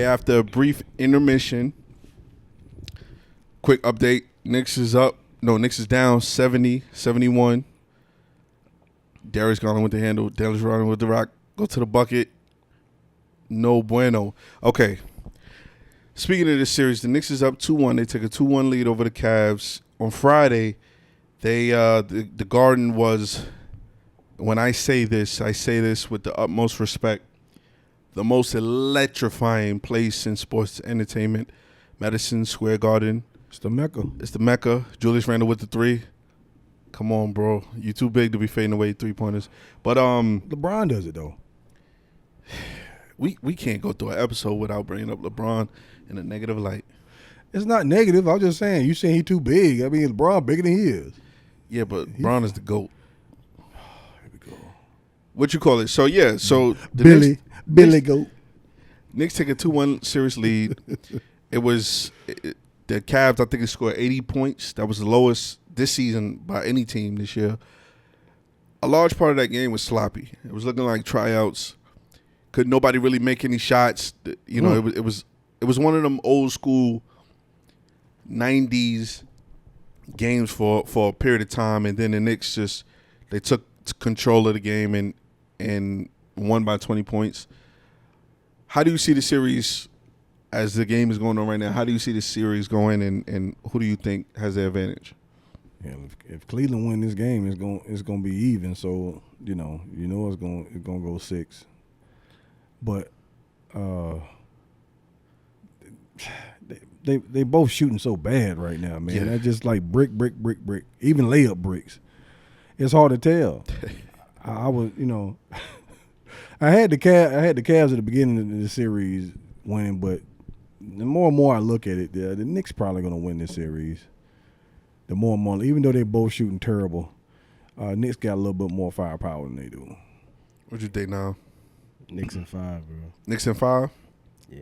Okay, after a brief intermission, quick update. Knicks is up. No, Knicks is down 70-71. Darius Garland with the handle. Dennis Rodman with the rock. Go to the bucket. No bueno. Okay. Speaking of this series, the Knicks is up 2-1. They take a 2-1 lead over the Cavs. On Friday, the Garden was, when I say this with the utmost respect, the most electrifying place in sports entertainment. Madison Square Garden. It's the Mecca. It's the Mecca. Julius Randle with the three. Come on, bro. You too big to be fading away 3-pointers. But LeBron does it though. We can't go through an episode without bringing up LeBron in a negative light. It's not negative. I'm just saying. You saying he too big. I mean, LeBron bigger than he is. Yeah, but LeBron is the GOAT. Here we go. What you call it? So yeah. So the Billy GOAT. Knicks take a 2-1 series lead. The Cavs, I think, it scored 80 points. That was the lowest this season by any team this year. A large part of that game was sloppy. It was looking like tryouts. Could nobody really make any shots? You know, it was one of them old school 90s games for a period of time, and then the Knicks they took control of the game and won by 20 points. How do you see the series as the game is going on right now? How do you see the series going, and who do you think has the advantage? Yeah, if Cleveland win this game, it's going to be even. So you know it's going to go 6. But they both shooting so bad right now, man. Yeah. That's just like brick, even layup bricks. It's hard to tell. I was, I had the Cavs at the beginning of the series winning, but the more and more I look at it, the Knicks probably going to win this series. The more and more, even though they both shooting terrible, Knicks got a little bit more firepower than they do. What you think now? Knicks in 5, bro. Knicks in 5? Yeah.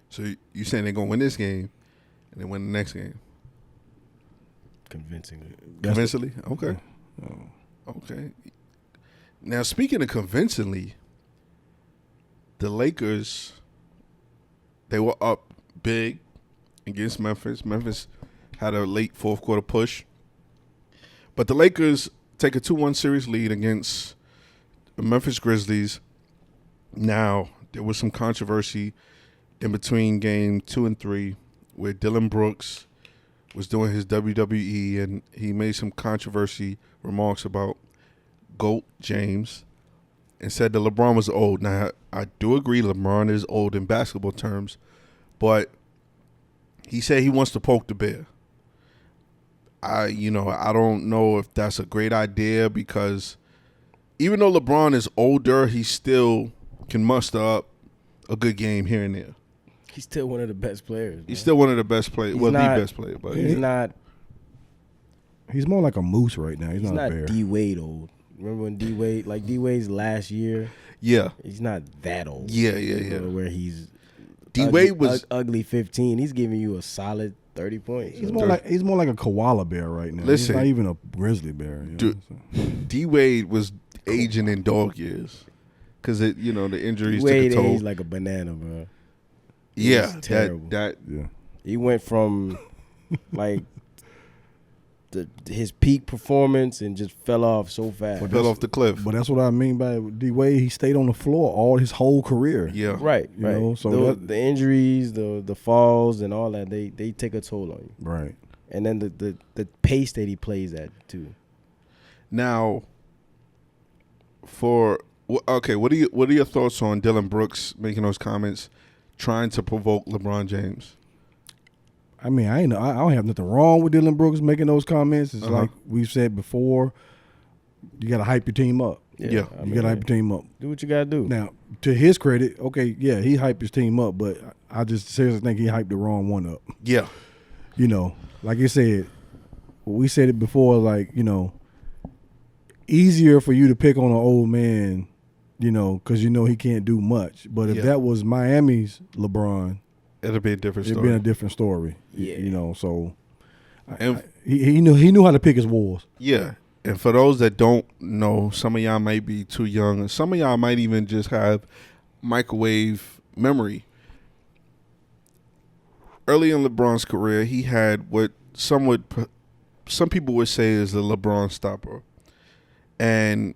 So you saying they're gonna win this game and then win the next game? Convincingly. Convincingly? Okay. Okay. Now, speaking of convincingly, the Lakers, they were up big against Memphis. Memphis had a late fourth quarter push. But the Lakers take a 2-1 series lead against the Memphis Grizzlies. Now, there was some controversy in between game 2 and 3 where Dylan Brooks was doing his WWE and he made some controversy remarks about GOAT James and said that LeBron was old. Now, I do agree LeBron is old in basketball terms, but he said he wants to poke the bear. I don't know if that's a great idea because even though LeBron is older, he still can muster up a good game here and there. He's still one of the best players. Man. He's still one of the best players. Well, the best player, but he's not. He's more like a moose right now. He's not a bear. D Wade old. Remember when D Wade's last year? Yeah. He's not that old. Yeah. Where he's D Wade was ugly 15. He's giving you a solid 30 points. He's more like a koala bear right now. Listen, he's not even a grizzly bear. D Wade was aging in dog years because the injuries Wade took a toll. aged like a banana, bro. Yeah, terrible. Yeah. He went from like his peak performance and just fell off so fast. Fell off the cliff. But that's what I mean by D Wade. He stayed on the floor all his whole career. Yeah, right. You know, so the injuries, the falls, and all that they take a toll on you. Right. And then the pace that he plays at too. Now, what are your thoughts on Dylan Brooks making those comments, trying to provoke LeBron James? I mean, I don't have nothing wrong with Dylan Brooks making those comments. It's like we've said before, you got to hype your team up. Yeah. You got to hype your team up. Do what you got to do. Now, to his credit, okay, yeah, he hyped his team up, but I just seriously think he hyped the wrong one up. Yeah. Like you said, we said it before, like, easier for you to pick on an old man, because he can't do much. But if that was Miami's LeBron, it'd be a different story. It'd be a different story. Yeah. So he knew how to pick his wars. Yeah. And for those that don't know, some of y'all might be too young, and some of y'all might even just have microwave memory. early in LeBron's career, he had what some people would say is the LeBron stopper, and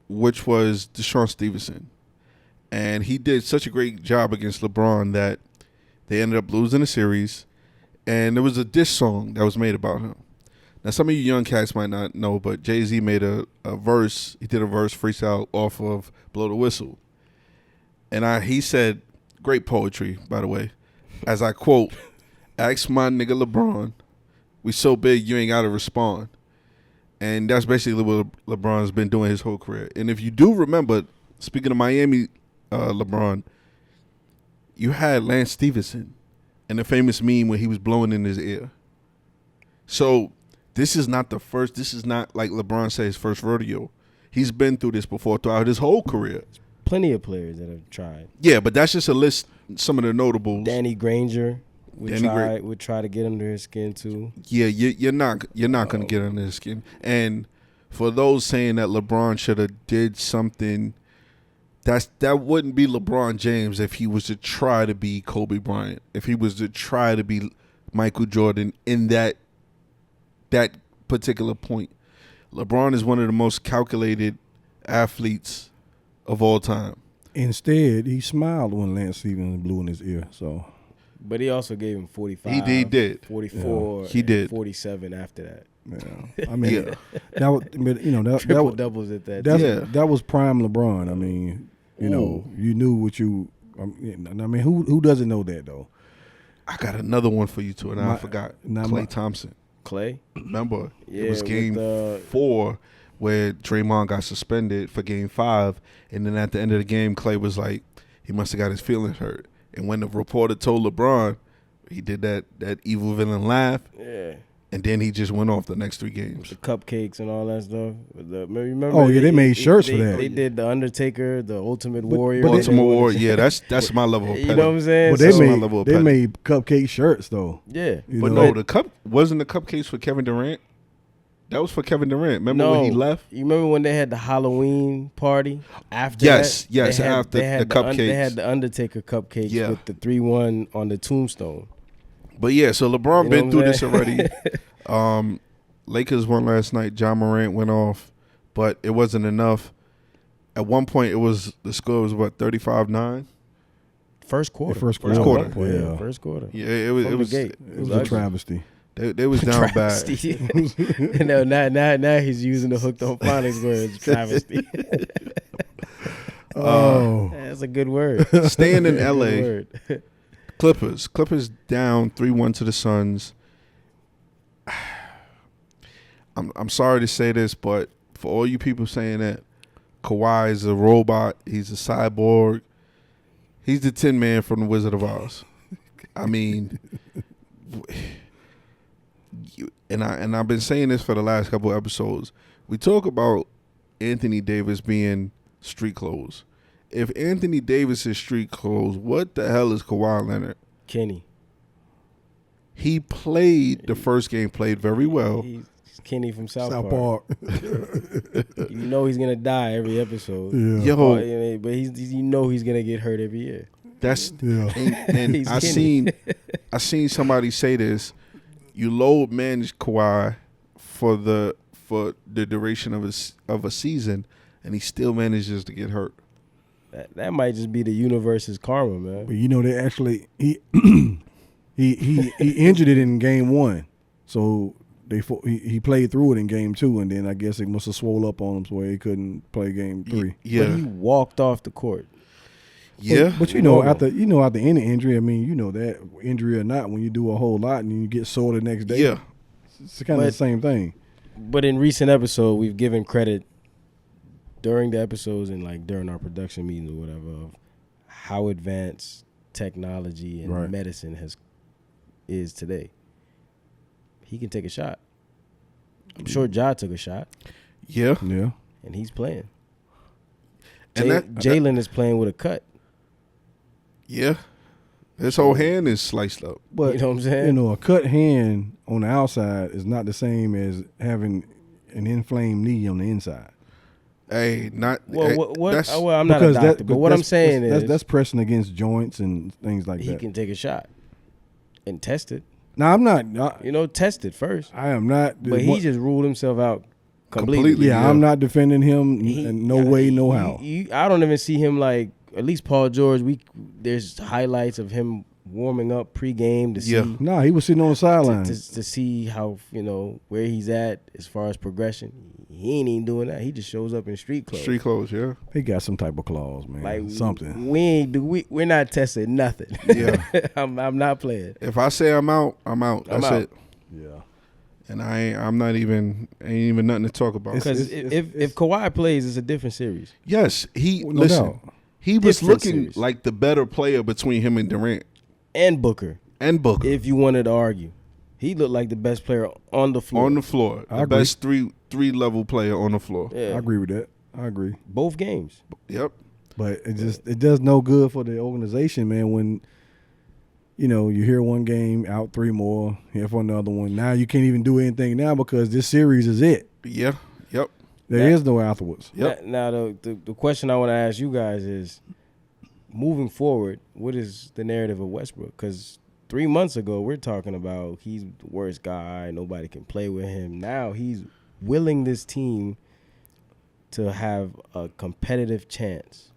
which was Deshaun Stevenson. And he did such a great job against LeBron that they ended up losing the series. And there was a diss song that was made about him. Now, some of you young cats might not know, but Jay-Z made a verse. He did a verse freestyle off of Blow the Whistle. And he said, great poetry, by the way, as I quote, ask my nigga LeBron, we so big you ain't got to respond. And that's basically what LeBron's been doing his whole career. And if you do remember, speaking of Miami, LeBron, you had Lance Stevenson and the famous meme where he was blowing in his ear. So this is not like LeBron said, his first rodeo. He's been through this before throughout his whole career. Plenty of players that have tried. Yeah, but that's just a list, some of the notables. Danny Granger would try to get under his skin too. Yeah, you're not going to get under his skin. And for those saying that LeBron should have did something, that wouldn't be LeBron James if he was to try to be Kobe Bryant, if he was to try to be Michael Jordan in that particular point. LeBron is one of the most calculated athletes of all time. Instead, he smiled when Lance Stevens blew in his ear. So, but he also gave him 45. He did 44. Yeah. He did 47 after that. Yeah, I mean, that was, triple doubles at that. That was prime LeBron. I mean, you knew what you. I mean, who doesn't know that though? I got another one for you too, and I forgot. Klay Thompson. Klay, remember? Yeah, it was game 4 where Draymond got suspended for game 5, and then at the end of the game, Klay was like, he must have got his feelings hurt. And when the reporter told LeBron, he did that evil villain laugh. Yeah. And then he just went off the next 3 games. The cupcakes and all that stuff. Remember? Oh yeah, they made shirts for that. They did the Undertaker, the Ultimate Warrior. But Ultimate Warrior, yeah, that's my level of petty. You know what I'm saying? But they made cupcake shirts though. Yeah, but no, wasn't the cupcakes for Kevin Durant. That was for Kevin Durant. Remember when he left? You remember when they had the Halloween party after? Yes, that? After the cupcakes. They had the Undertaker cupcakes with the 3-1 on the tombstone. But yeah, so LeBron been through this already. Lakers won last night. John Morant went off, but it wasn't enough. At one point, the score was what, 35-9? First quarter. First quarter. Yeah, first quarter. Yeah, it was a travesty. They was down bad. No, now he's using the hooked on phonics words. Travesty. That's a good word. Staying in LA. Clippers down 3-1 to the Suns. I'm sorry to say this, but for all you people saying that Kawhi is a robot, he's a cyborg, he's the Tin Man from the Wizard of Oz. I mean, and I've been saying this for the last couple of episodes. We talk about Anthony Davis being street clothes. If Anthony Davis is street clothes, what the hell is Kawhi Leonard? Kenny. He played the first game, played very well. He's Kenny from South Park. You know he's gonna die every episode. Yeah. But he's gonna get hurt every year. That's and I seen somebody say this. You load manage Kawhi for the duration of a season, and he still manages to get hurt. That might just be the universe's karma, man. But you know, they actually he injured it in game 1, so he played through it in game 2, and then I guess it must have swole up on him so he couldn't play game 3. Yeah, but he walked off the court. Yeah, but you know, after any injury, I mean, you know that injury or not, when you do a whole lot and you get sore the next day, yeah, it's kind of the same thing. But in recent episodes, we've given credit during the episodes and like during our production meetings or whatever of how advanced technology and medicine is today. He can take a shot. I'm sure Ja took a shot. Yeah, and he's playing. And Jalen is playing with a cut. Yeah, his whole hand is sliced up. But you know what I'm saying? You know, a cut hand on the outside is not the same as having an inflamed knee on the inside. Hey, not well. I'm not a doctor, but what I'm saying is that's pressing against joints and things like that. He can take a shot. and test it. Now I'm not. Test it first. I am not. But he just ruled himself out completely. Yeah, I'm not defending him in no way, no how. I don't even see him like. At least Paul George. There's highlights of him warming up pregame to see. No, he was sitting on the sideline to see how where he's at as far as progression. He ain't even doing that. He just shows up in street clothes. Street clothes, yeah. He got some type of clause, man. Like something. We're not testing nothing. Yeah, I'm not playing. If I say I'm out, I'm out. That's it. Yeah. And I'm not even ain't even nothing to talk about. Because if Kawhi plays, it's a different series. Yes, No doubt. he was Different looking series. like the better player between him and Durant And Booker. If You wanted to argue, he looked like the best player on the floor. I agree. best three level player on the floor. Yeah. I agree with that. I agree. Both games. Yep. But it does no good for the organization, man, when you hear one game, out 3 more, here for another one. Now you can't even do anything now because this series is it. Yeah. Yep. There is no afterwards. Yep. Now the question I want to ask you guys is, moving forward, what is the narrative of Westbrook? Because 3 months ago, we're talking about he's the worst guy. Nobody can play with him. Now he's willing this team to have a competitive chance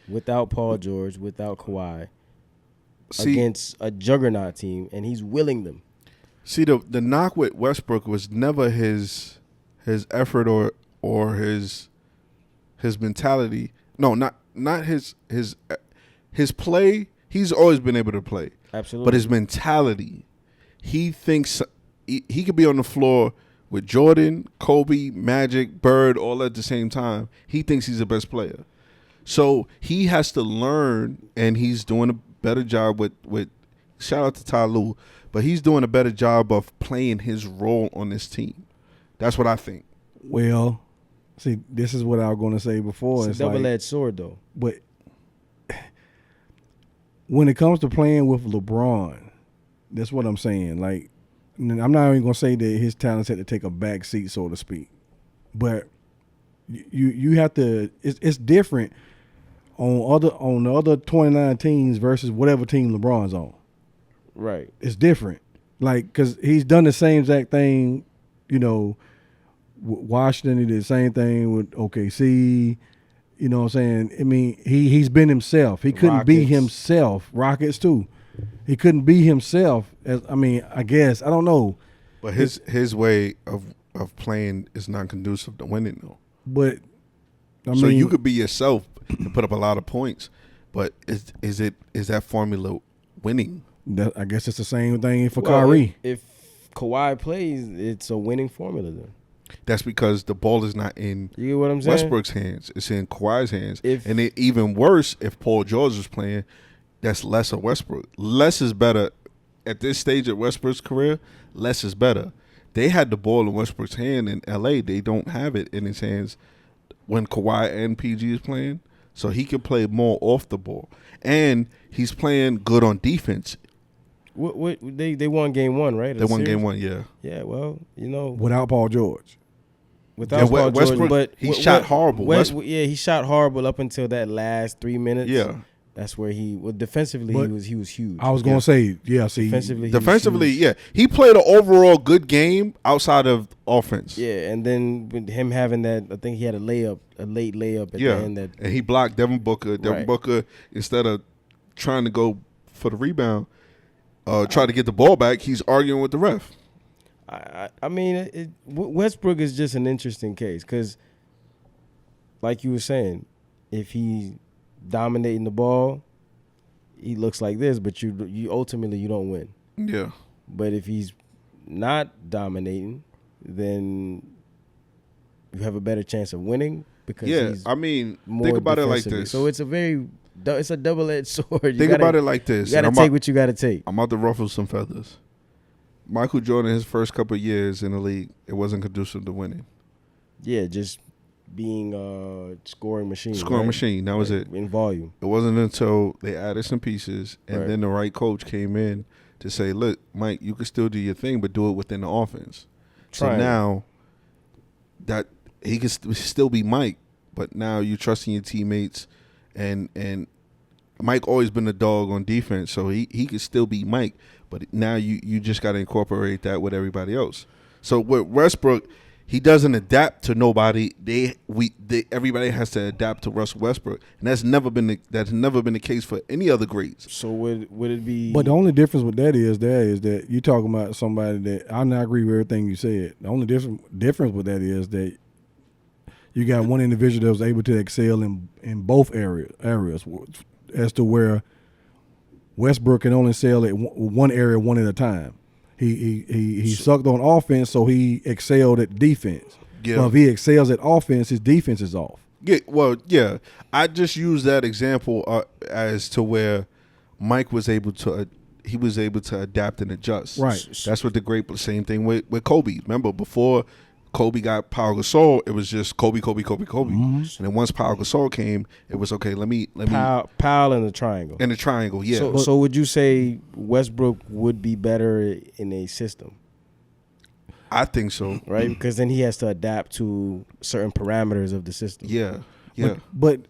without Paul George, without Kawhi, against a juggernaut team, and he's willing them. See, the knock with Westbrook was never his effort or his mentality. No, not his play. He's always been able to play. Absolutely. But his mentality, he thinks he could be on the floor with Jordan, Kobe, Magic, Bird, all at the same time. He thinks he's the best player. So he has to learn, and he's doing a better job with shout out to Ty Lue, but he's doing a better job of playing his role on this team. That's what I think. Well, see, this is what I was going to say before. It's a double-edged sword, though. But when it comes to playing with LeBron, that's what I'm saying. Like, I'm not even going to say that his talents had to take a back seat, so to speak. But you have to. It's different on the other 29 teams versus whatever team LeBron's on. Right. It's different. Like, because he's done the same exact thing, Washington, he did the same thing with OKC. You know what I'm saying? I mean, he's been himself. He couldn't be himself. Rockets too. He couldn't be himself. I guess I don't know. But his way of playing is not conducive to winning, though. But so you could be yourself and put up a lot of points, but is that formula winning? I guess it's the same thing for Kyrie. If Kawhi plays, it's a winning formula then. That's because the ball is not in You get what I'm saying? Westbrook's hands. It's in Kawhi's hands. And even worse, if Paul George was playing, that's less of Westbrook. Less is better. At this stage of Westbrook's career, less is better. They had the ball in Westbrook's hand in L.A. They don't have it in his hands when Kawhi and PG is playing. So he can play more off the ball. And he's playing good on defense. What they won game 1, right? They won game 1, yeah. Yeah, well, without Paul George. Without Paul Westbrook, George, but he shot horrible. He shot horrible up until that last 3 minutes. Yeah. That's where defensively he was huge. I was going to say, yeah, see. Defensively, yeah. He played an overall good game outside of offense. Yeah, and then with him having that, I think he had a late layup at the end. And he blocked Devin Booker. Devin Booker, instead of trying to go for the rebound, try to get the ball back, he's arguing with the ref. I mean, Westbrook is just an interesting case because, like you were saying, if he's dominating the ball, he looks like this, but you ultimately you don't win. Yeah. But if he's not dominating, then you have a better chance of winning because he's more think about it like defensively. this. So it's a double-edged sword. Think about it like this. You got to take what you got to take. I'm about to ruffle some feathers. Michael Jordan, his first couple of years in the league, it wasn't conducive to winning. Yeah, just being a scoring machine. Scoring machine, that was it. In volume. It wasn't until they added some pieces and then the right coach came in to say, look, Mike, you can still do your thing, but do it within the offense. So now that he can still be Mike, but now you're trusting your teammates and Mike always been a dog on defense, so he could still be Mike. But now you just got to incorporate that with everybody else. So with Westbrook, he doesn't adapt to nobody. Everybody has to adapt to Russell Westbrook, and that's never been the case for any other greats. So would it be? But the only difference with that is that you're talking about somebody that I not agree with everything you said. The only difference with that is that you got one individual that was able to excel in both areas, as to where Westbrook can only excel at one area one at a time. He sucked on offense, so he excelled at defense. Yeah. But if he excels at offense, his defense is off. Yeah, well, yeah. I just use that example as to where Mike was able to adapt and adjust. Right. That's what same thing with Kobe. Remember, before Kobe got Pau Gasol, it was just Kobe. Mm-hmm. And then once Pau Gasol came, it was okay. Let me Powell in the triangle. In the triangle, yeah. So would you say Westbrook would be better in a system? I think so. Right, because then he has to adapt to certain parameters of the system. Yeah, yeah. But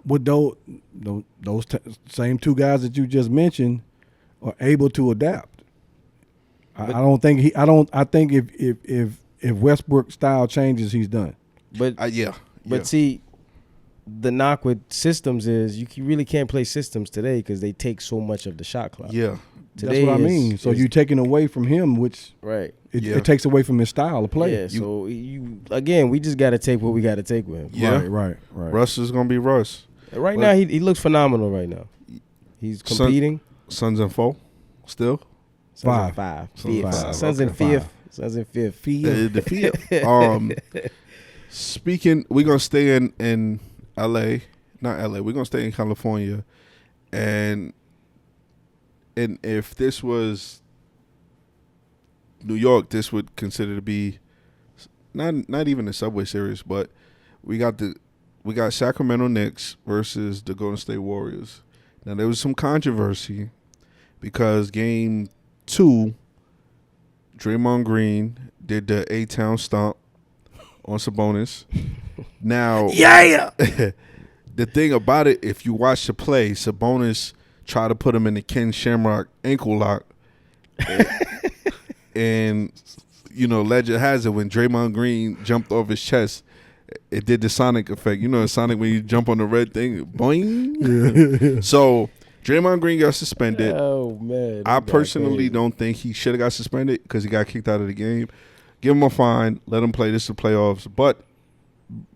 with those same two guys that you just mentioned are able to adapt. I think if Westbrook's style changes, he's done. But yeah. See, the knock with systems is you really can't play systems today because they take so much of the shot clock. Yeah. That's what I mean. So you're taking away from him, which it takes away from his style of play. Yeah. So we just got to take what we got to take with him. Yeah. Right. Russ is gonna be Russ. Right now, he looks phenomenal. Right now, he's competing. Suns in 4, still. Five. Suns in fifth. Suns in fifth. The fifth. Speaking, we're gonna stay in LA, not LA. We're gonna stay in California, and if this was New York, this would consider to be not even a Subway Series, but we got Sacramento Knicks versus the Golden State Warriors. Now there was some controversy because Game 2, Draymond Green did the A-Town stomp on Sabonis. Now, the thing about it, if you watch the play, Sabonis tried to put him in the Ken Shamrock ankle lock. And, legend has it, when Draymond Green jumped off his chest, it did the Sonic effect. You know the Sonic when you jump on the red thing? Boing. So, Draymond Green got suspended. Oh, man. I personally don't think he should have got suspended because he got kicked out of the game. Give him a fine. Let him play. This is the playoffs. But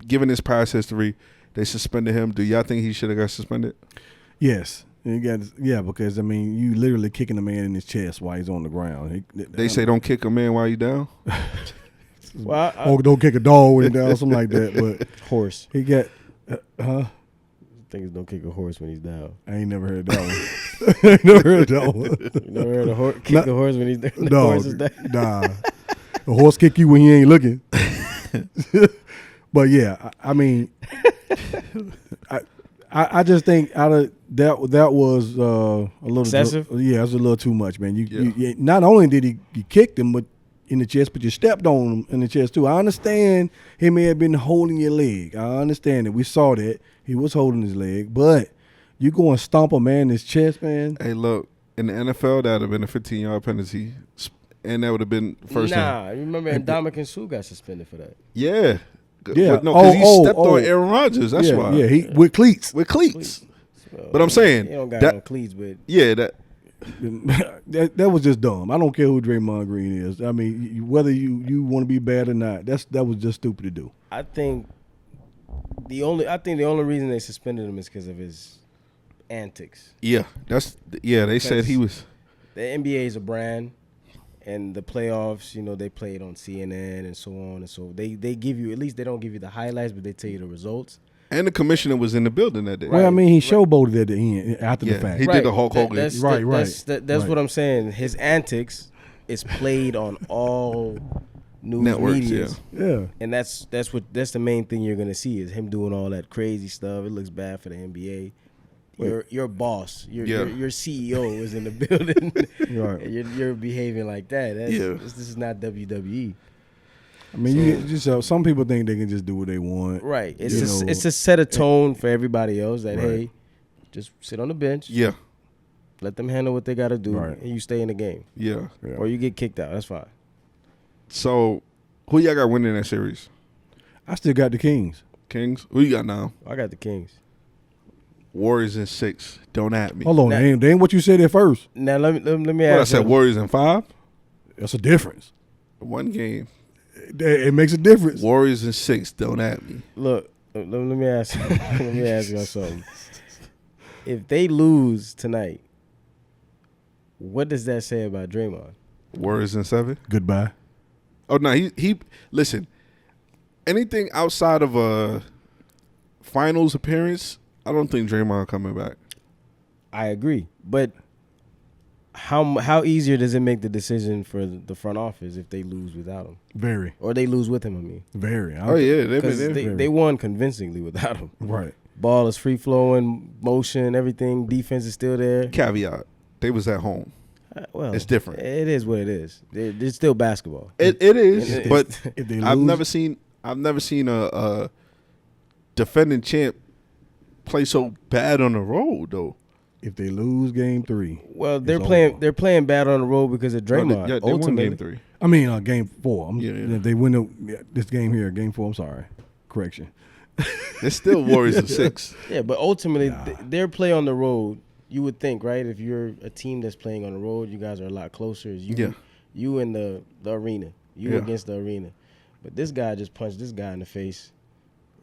given his past history, they suspended him. Do y'all think he should have got suspended? Yes. Because, you literally kicking a man in his chest while he's on the ground. They say don't kick a man while you down? Or don't kick a dog when he's down, something like that. But horse. He got, Things don't kick a horse when he's down. I ain't never heard that one. I ain't never heard that one. You never heard a kick a horse when he's down? No, horse is down? Nah. A horse kick you when he ain't looking. But yeah, I just think out of that was a little excessive. Yeah, it was a little too much, man. You not only did he kicked him, but in the chest, but you stepped on him in the chest too. I understand he may have been holding your leg. I understand it. We saw that he was holding his leg, but you go and stomp a man in his chest, man. Hey, look, in the NFL, that would have been a 15-yard penalty, and that would have been first. Nah, you remember Ndamukong Suh got suspended for that. Yeah. Yeah. No, because he stepped on Aaron Rodgers. That's why. Yeah, he with cleats. Well, but I'm saying he don't got that, no cleats, but that was just dumb. I don't care who Draymond Green is. Whether you want to be bad or not, that was just stupid to do. I think the only reason they suspended him is because of his antics. Yeah, they said he was. The NBA is a brand, and the playoffs, they play it on CNN and so on and so. They give you, at least they don't give you the highlights, but they tell you the results. And the commissioner was in the building that day. Well, he showboated at the end after the fact. He did the Hulk Hogan. That's what I'm saying. His antics is played on all news networks. media. Yeah. And that's the main thing you're gonna see is him doing all that crazy stuff. It looks bad for the NBA. Your boss, your CEO is in the building. Right. And you're behaving like that. This is not WWE. Some people think they can just do what they want. Right. It's to set a tone for everybody else that hey, Just sit on the bench. Yeah. Let them handle what they got to do, Right. and you stay in the game. Yeah. Or you get kicked out. That's fine. So, who y'all got winning that series? I still got the Kings. Kings? Who you got now? I got the Kings. Warriors in 6. Don't at me. Hold on, they ain't what you said at first. Now let me What I ask said, you. Warriors in 5? That's a difference. One game. It makes a difference. Warriors in 6. Don't at me. Look, let me ask let me ask y'all something. If they lose tonight, what does that say about Draymond? Warriors in 7? Goodbye. Oh, no. He listen, anything outside of a finals appearance, I don't think Draymond coming back. I agree, but how easier does it make the decision for the front office if they lose without him, Very. or they lose with him? I mean, Very. Oh, yeah. They've because been there. they won convincingly without him. Right. Ball is free flowing, motion, everything. Defense is still there. Caveat. They was at home. Well, It's different. It is what it is. It's still basketball. It is, It- but If they lose, I've never seen a defending champ play so bad on the road though. if they lose game 3. Well, they're It's playing. over. They're playing bad on the road because of Draymond. They won ultimately, game 3. I mean, game 4. Yeah. If they win this game here, game 4. I'm sorry. Correction. It's still Warriors of 6. yeah, but ultimately, their play on the road. You would think, right? If you're a team that's playing on the road, you guys are a lot closer. You in the arena. You against the arena. But this guy just punched this guy in the face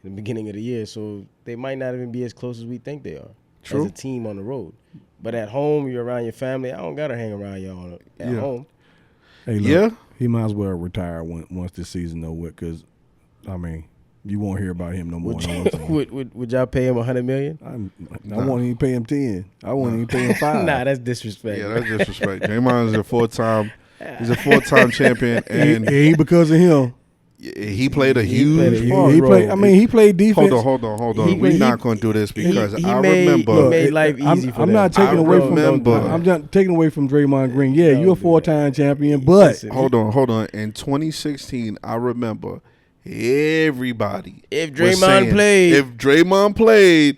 in the beginning of the year, so they might not even be as close as we think they are. True. As a team on the road. But at home, you're around your family. I don't got to hang around y'all at home. Hey, look, Yeah. he might as well retire once this season over with, because, I mean, you won't hear about him no more. Would y'all pay him $100 million? I won't even pay him 10. I won't even pay him 5. Nah, that's disrespect. Yeah, that's disrespect. Draymond is a 4-time. He's a 4-time champion, and it ain't because of him. he played a played a huge huge part. He role. played. I mean, he played defense. Hold on. We're he- not going to do this because he I made- remember. he made life easy for I'm them. not taking I away from. remember. I'm not taking away from Draymond Green. Yeah, Don't you're a do 4-time champion, but Listen, Hold on. In 2016, I remember everybody. If was Draymond saying played- if Draymond played,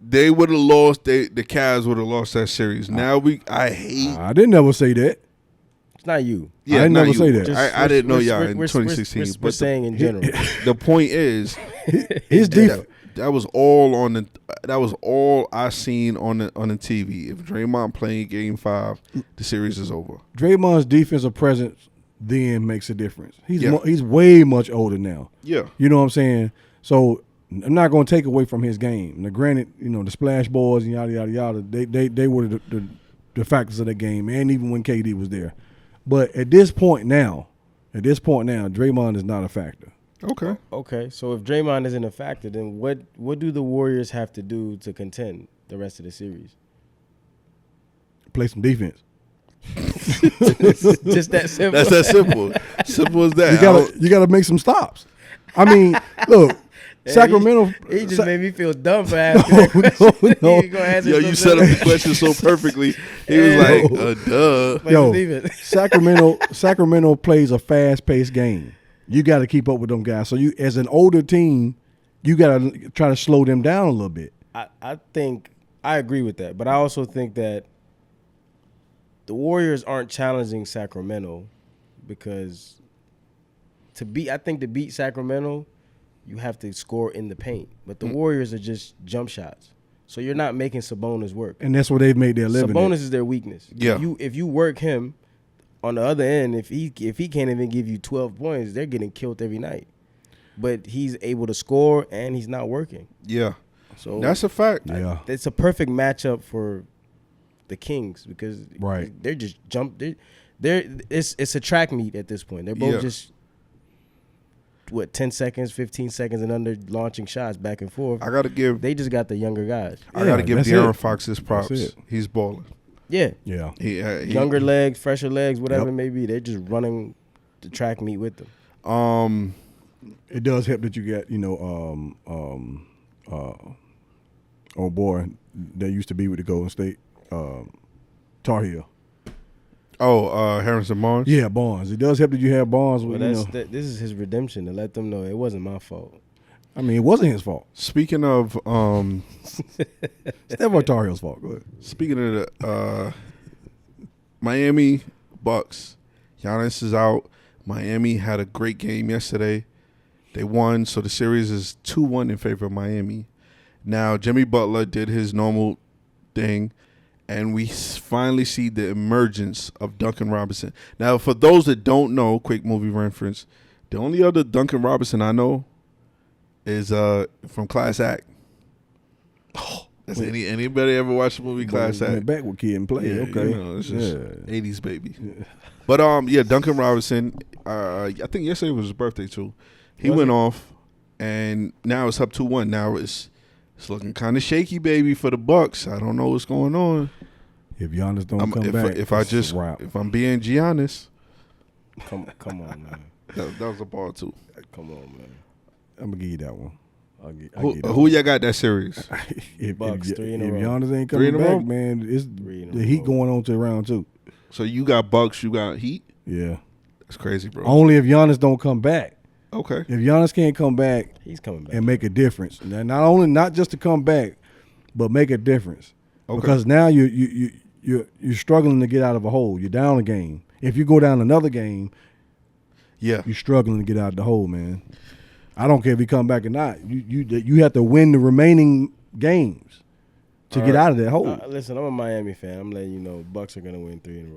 they would have lost. The Cavs would have lost that series. Now I hate. I didn't ever say that. It's not you. Yeah, I didn't not never you. say that. Just- I didn't know we're- y'all we're- in we're- 2016. We're but saying in general. the point is, His defense. that was all on the. That was all I seen on the TV. If Draymond playing Game 5, the series is over. Draymond's defensive presence then makes a difference. He's Yeah. he's way much older now. Yeah. You know what I'm saying? So I'm not going to take away from his game. Now, granted, the splash boards and yada yada yada. They were the factors of the game, and even when KD was there. But at this point now, Draymond is not a factor. Okay. Okay, so if Draymond isn't a factor, then what do the Warriors have to do to contend the rest of the series? Play some defense. Just that simple. That's that simple. Simple as that. You gotta make some stops. I mean, look, Sacramento. He just made me feel dumb for asking that question. no. He gonna answer Yo, you something set up the else. question so perfectly. He was like, duh. Like, Yo, leave it. Sacramento plays a fast-paced game. You got to keep up with them guys. So you, as an older team, you got to try to slow them down a little bit. I think I agree with that, but I also think that the Warriors aren't challenging Sacramento because to beat Sacramento, you have to score in the paint. But the Warriors are just jump shots. So you're not making Sabonis work. And that's where they've made their living. Sabonis is their weakness. Yeah. If you work him on the other end, if he can't even give you 12 points, they're getting killed every night. But he's able to score and he's not working. Yeah. So That's a fact. Yeah. it's a perfect matchup for the Kings because Right. they're just it's a track meet at this point. They're both just 10 seconds, 15 seconds and under launching shots back and forth. I got to give They just got the younger guys. I got to give that's De'Aaron it. Fox his props. That's it. He's balling. Yeah. Yeah. He Younger legs, fresher legs, whatever Yep. it may be. They're just running the track meet with them. It does help that you got, oh boy, that used to be with the Golden State, Tar Heel. Harrison Barnes. Yeah, Barnes. It does help that you have Barnes. Well, With, this is his redemption to let them know it wasn't my fault. I mean, it wasn't his fault. Speaking of Steph Tar Heel's fault. Go ahead. speaking of the Miami Bucks, Giannis is out. Miami had a great game yesterday. They won, so the series is 2-1 in favor of Miami. Now, Jimmy Butler did his normal thing, and we finally see the emergence of Duncan Robinson. Now, for those that don't know, quick movie reference, the only other Duncan Robinson I know is from Class Act. Has anybody ever watched the movie Class Act? Went back with Kid and Play. Yeah, Okay. you know, it's just 80s baby. Yeah. But Duncan Robinson, I think yesterday was his birthday too. He went off, and now it's up 2-1. Now it's looking kind of shaky, baby, for the Bucks. I don't know what's going on. If Giannis don't come back, if I'm being Giannis, Come on, man. that was a ball too. Come on, man. I'm gonna give you that one. Who y'all got that series? Bucks, 3 in a if row. Giannis ain't 3 in coming a row? back, man, it's 3 in a the Heat row. going on to round 2. So you got Bucks, you got Heat. Yeah. That's crazy, bro. Only if Giannis don't come back. Okay. If Giannis can't come back He's coming back. and make a difference, now, not just to come back, but make a difference. Okay. Because now you're struggling to get out of a hole. You're down a game. If you go down another game, Yeah. you're struggling to get out of the hole, man. I don't care if he come back or not. You have to win the remaining games to get out of that hole. Listen, I'm a Miami fan. I'm letting you know Bucks are gonna win 3 in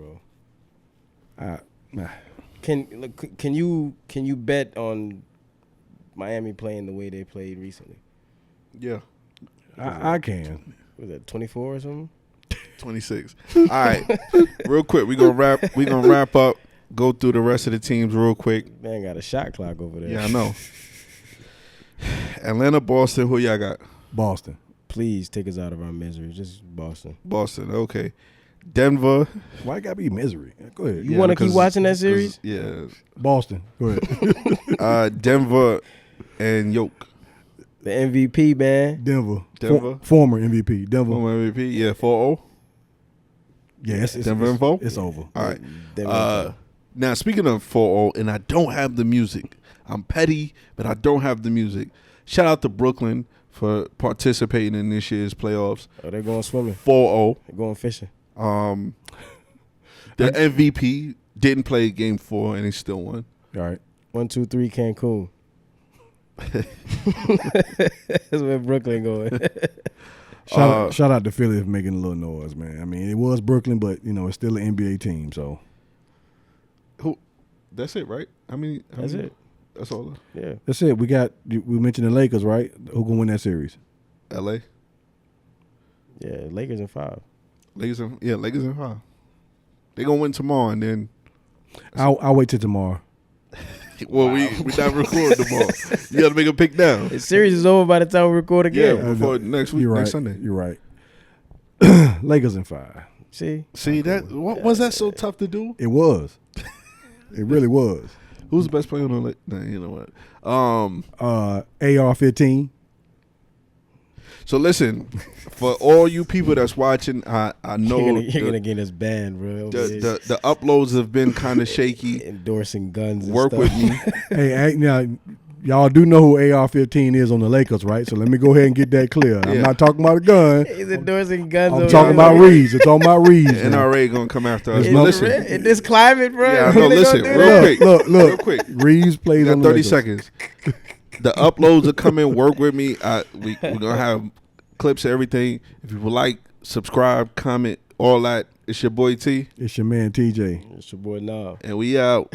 a row. Can you bet on Miami playing the way they played recently? Yeah. I can. Was that 24 or something? 26. All right. Real quick, we're gonna wrap up, go through the rest of the teams real quick. Man got a shot clock over there. Yeah, I know. Atlanta, Boston, who y'all got? Boston. Please take us out of our misery. Just Boston. Boston, okay. Denver. Why it gotta be misery? Go ahead. You want to keep watching that series? Yeah. Boston. Go ahead. Denver and Yoke. The MVP, man. Denver. Denver? Former MVP. Denver. Former MVP. Yeah, 4-0. Yeah, it's Denver and 4? It's over. All right. Denver. Now, speaking of 4-0, and I don't have the music. I'm petty, but I don't have the music. Shout out to Brooklyn for participating in this year's playoffs. Oh, they're going swimming. 4-0. They're going fishing. The MVP didn't play Game 4, and he still won. All right. 1, 2, 3, Cancun. That's where Brooklyn going. Shout out to Philly for making a little noise, man. I mean, it was Brooklyn, but it's still an NBA team. So That's it, right? That's it. That's all. Yeah. that's it. We mentioned the Lakers, right? Who gonna win that series? LA. Yeah, Lakers in 5. Lakers in 5. They gonna win tomorrow, and then I'll wait till tomorrow. we not recording tomorrow. You got to make a pick now. The series is over by the time we record again. Yeah, before next week, You're right. next Sunday. You're right. Lakers in 5. See, that what was that so tough to do? It was. It really was. Who's the best player on the Lakers? Nah, you know what? AR-15. So listen, for all you people that's watching, I know you're gonna get us banned, bro. the uploads have been kind of shaky. Endorsing guns. And Work stuff. with me. Hey, now y'all do know who AR-15 is on the Lakers, right? So let me go ahead and get that clear. I'm Yeah. not talking about a gun. He's endorsing guns. I'm talking about Reeves. I'm talking about Reeves. The NRA gonna come after us. In But this listen, in this climate, bro. Yeah, I know. They Listen, gonna do real that? quick. Look. Real quick. Reeves plays You on got the 30 Lakers. seconds. The uploads are coming. Work with me. We're gonna have clips of everything. If you would like, subscribe, comment, all that. It's your boy T, It's your man TJ. It's your boy now. and we out.